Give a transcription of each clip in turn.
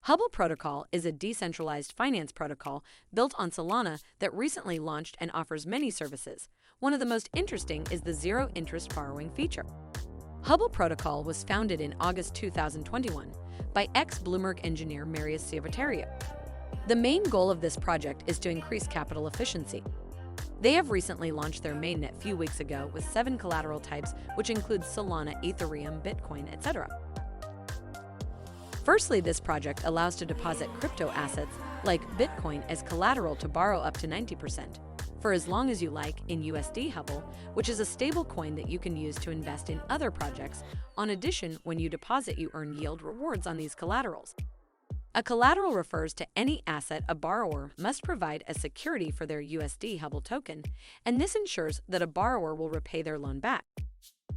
Hubble Protocol is a decentralized finance protocol built on Solana that recently launched and offers many services. One of the most interesting is the zero-interest borrowing feature. Hubble Protocol was founded in August 2021 by ex-Bloomberg engineer Marius Sabotario. The main goal of this project is to increase capital efficiency. They have recently launched their mainnet a few weeks ago with 7 collateral types, which include Solana, Ethereum, Bitcoin, etc. Firstly, this project allows to deposit crypto assets like Bitcoin as collateral to borrow up to 90% for as long as you like in USD Hubble, which is a stable coin that you can use to invest in other projects. In addition, when you deposit, you earn yield rewards on these collaterals. A collateral refers to any asset a borrower must provide as security for their USD Hubble token, and this ensures that a borrower will repay their loan back.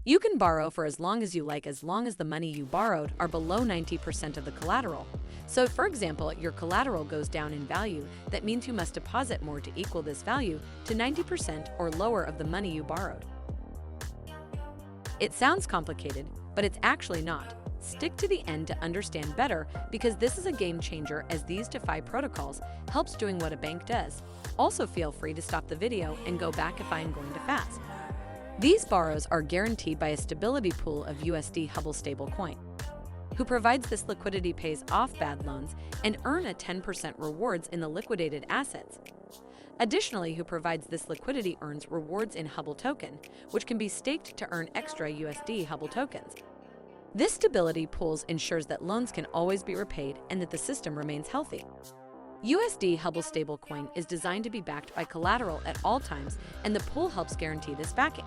You can borrow for as long as you like as long as the money you borrowed are below 90% of the collateral. So, for example, your collateral goes down in value, that means you must deposit more to equal this value to 90% or lower of the money you borrowed. It sounds complicated, but it's actually not. Stick to the end to understand better, because this is a game changer as these DeFi protocols helps doing what a bank does. Also, feel free to stop the video and go back if I am going too fast. These borrows are guaranteed by a stability pool of USD Hubble stablecoin, who provides this liquidity, pays off bad loans, and earn a 10% rewards in the liquidated assets. Additionally, who provides this liquidity earns rewards in Hubble token, which can be staked to earn extra USD Hubble tokens. This stability pools ensures that loans can always be repaid and that the system remains healthy. USD Hubble stablecoin is designed to be backed by collateral at all times, and the pool helps guarantee this backing.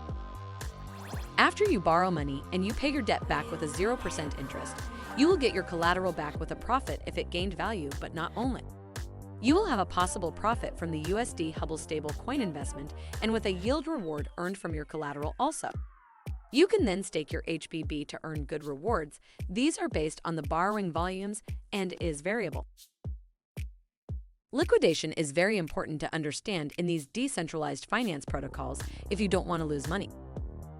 After you borrow money and you pay your debt back with a 0% interest, you will get your collateral back with a profit if it gained value, but not only. You will have a possible profit from the USD Hubble stablecoin investment and with a yield reward earned from your collateral also. You can then stake your HBB to earn good rewards. These are based on the borrowing volumes and is variable. Liquidation is very important to understand in these decentralized finance protocols if you don't want to lose money.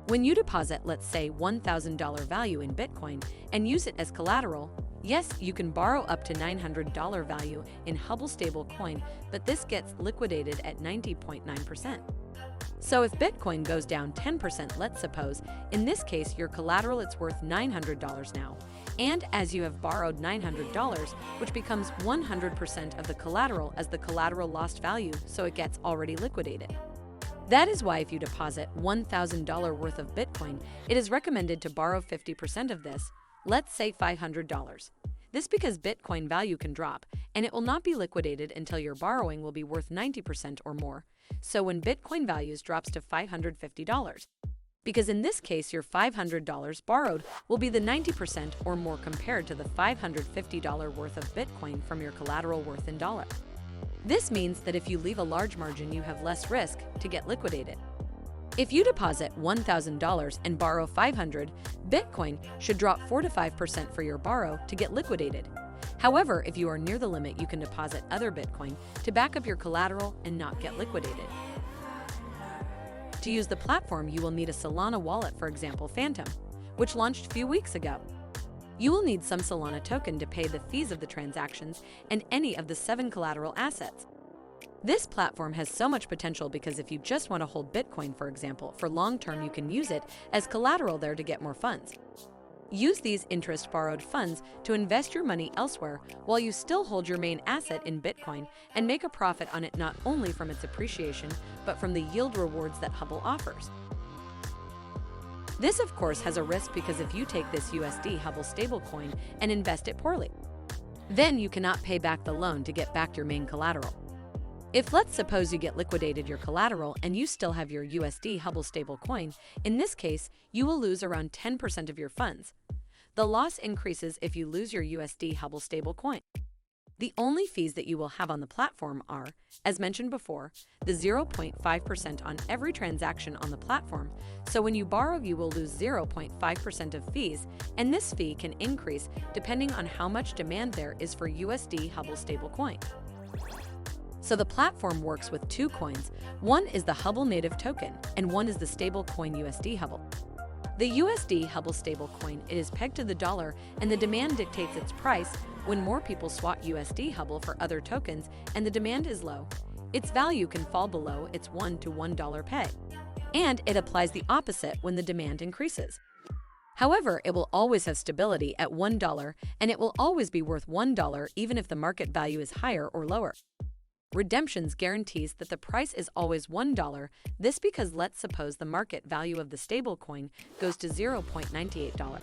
When you deposit, let's say $1,000 value in Bitcoin and use it as collateral, yes, you can borrow up to $900 value in Hubble stablecoin, but this gets liquidated at 90.9%. So if Bitcoin goes down 10%, let's suppose, in this case, your collateral it's worth $900 now. And as you have borrowed $900, which becomes 100% of the collateral as the collateral lost value, so it gets already liquidated. That is why if you deposit $1,000 worth of Bitcoin, it is recommended to borrow 50% of this, let's say $500. This because Bitcoin value can drop, and it will not be liquidated until your borrowing will be worth 90% or more. So when Bitcoin values drops to $550, because in this case your $500 borrowed will be the 90% or more compared to the $550 worth of Bitcoin from your collateral worth in dollar. This means that if you leave a large margin, you have less risk to get liquidated. If you deposit $1,000 and borrow $500, Bitcoin should drop 4 to 5% for your borrow to get liquidated. However, if you are near the limit, you can deposit other Bitcoin to back up your collateral and not get liquidated. To use the platform, you will need a Solana wallet, for example, Phantom, which launched a few weeks ago. You will need some Solana token to pay the fees of the transactions and any of the 7 collateral assets. This platform has so much potential because if you just want to hold Bitcoin, for example, for long term, you can use it as collateral there to get more funds. Use these interest-borrowed funds to invest your money elsewhere while you still hold your main asset in Bitcoin and make a profit on it not only from its appreciation, but from the yield rewards that Hubble offers. This, of course, has a risk because if you take this USD Hubble stablecoin and invest it poorly, then you cannot pay back the loan to get back your main collateral. If let's suppose you get liquidated your collateral and you still have your USD Hubble stablecoin, in this case, you will lose around 10% of your funds. The loss increases if you lose your USD Hubble stablecoin. The only fees that you will have on the platform are, as mentioned before, the 0.5% on every transaction on the platform, so when you borrow you will lose 0.5% of fees, and this fee can increase depending on how much demand there is for USD Hubble stablecoin. So the platform works with 2 coins. One is the Hubble native token, and one is the stablecoin USD Hubble. The USD Hubble stablecoin is pegged to the dollar, and the demand dictates its price, when more people swap USD Hubble for other tokens and the demand is low, its value can fall below its $1 to $1 peg. And it applies the opposite when the demand increases. However, it will always have stability at $1, and it will always be worth $1 even if the market value is higher or lower. Redemptions guarantees that the price is always $1, this because let's suppose the market value of the stablecoin goes to $0.98.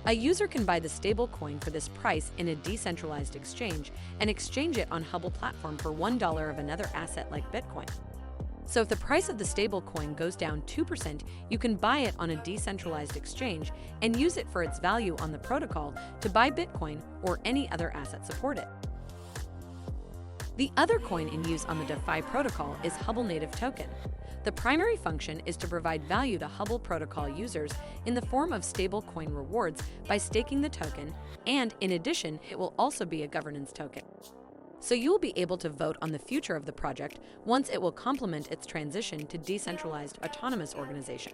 A user can buy the stablecoin for this price in a decentralized exchange and exchange it on Hubble platform for $1 of another asset like Bitcoin. So if the price of the stablecoin goes down 2%, you can buy it on a decentralized exchange and use it for its value on the protocol to buy Bitcoin or any other asset supported. The other coin in use on the DeFi protocol is Hubble Native Token. The primary function is to provide value to Hubble Protocol users in the form of stablecoin rewards by staking the token, and in addition, it will also be a governance token. So you will be able to vote on the future of the project once it will complement its transition to decentralized autonomous organization.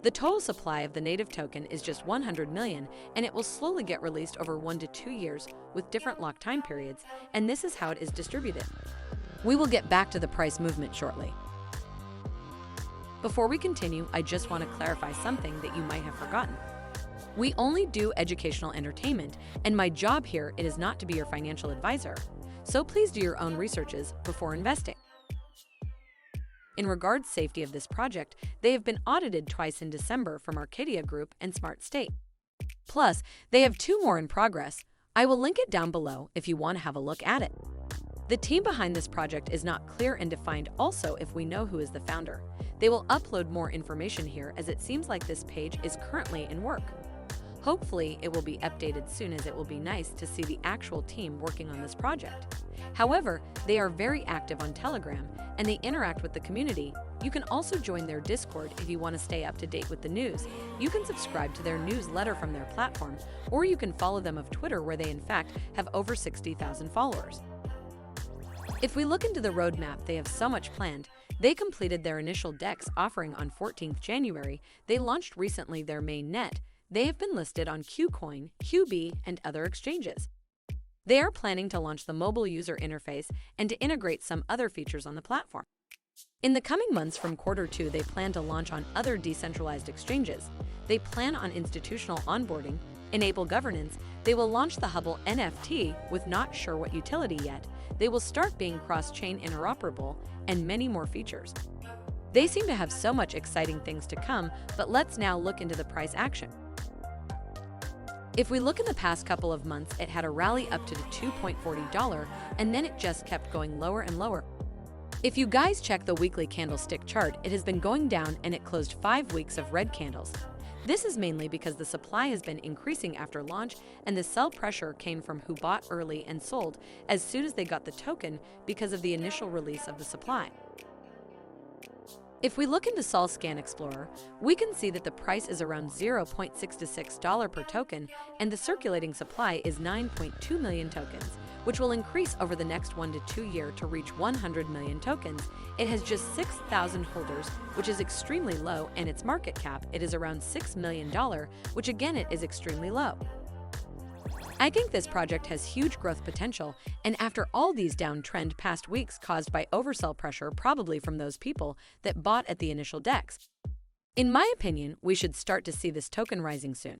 The total supply of the native token is just 100 million, and it will slowly get released over 1 to 2 years with different lock time periods, and this is how it is distributed. We will get back to the price movement shortly. Before we continue, I just want to clarify something that you might have forgotten. We only do educational entertainment, and my job here is not to be your financial advisor. So please do your own researches before investing. In regards safety of this project, they have been audited twice in December from Arcadia Group and Smart State. Plus, they have 2 more in progress. I will link it down below if you want to have a look at it. The team behind this project is not clear and defined also if we know who is the founder. They will upload more information here as it seems like this page is currently in work. Hopefully, it will be updated soon as it will be nice to see the actual team working on this project. However, they are very active on Telegram and they interact with the community. You can also join their Discord if you want to stay up to date with the news. You can subscribe to their newsletter from their platform, or you can follow them on Twitter where they in fact have over 60,000 followers. If we look into the roadmap, they have so much planned. They completed their initial DEX offering on 14th January. They launched recently their main net. They have been listed on KuCoin, QB, and other exchanges. They are planning to launch the mobile user interface and to integrate some other features on the platform. In the coming months from Q2, they plan to launch on other decentralized exchanges. They plan on institutional onboarding, enable governance. They will launch the Hubble NFT with not sure what utility yet. They will start being cross-chain interoperable and many more features. They seem to have so much exciting things to come, but let's now look into the price action. If we look in the past couple of months, it had a rally up to the $2.40 and then it just kept going lower and lower. If you guys check the weekly candlestick chart, it has been going down and it closed 5 weeks of red candles. This is mainly because the supply has been increasing after launch and the sell pressure came from who bought early and sold as soon as they got the token because of the initial release of the supply. If we look into Sol Scan Explorer, we can see that the price is around $0.66 per token and the circulating supply is 9.2 million tokens, which will increase over the next 1 to 2 years to reach 100 million tokens. It has just 6,000 holders, which is extremely low, and its market cap, it is around $6 million, which again, it is extremely low. I think this project has huge growth potential, and after all these downtrend past weeks caused by oversell pressure probably from those people that bought at the initial DEX. In my opinion, we should start to see this token rising soon.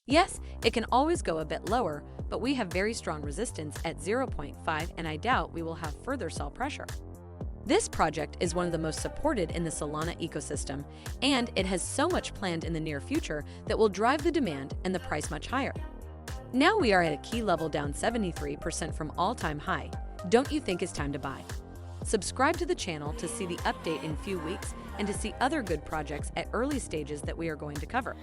Yes, it can always go a bit lower, but we have very strong resistance at 0.5 and I doubt we will have further sell pressure. This project is one of the most supported in the Solana ecosystem, and it has so much planned in the near future that will drive the demand and the price much higher. Now we are at a key level down 73% from all-time high. Don't you think it's time to buy? Subscribe to the channel to see the update in few weeks and to see other good projects at early stages that we are going to cover.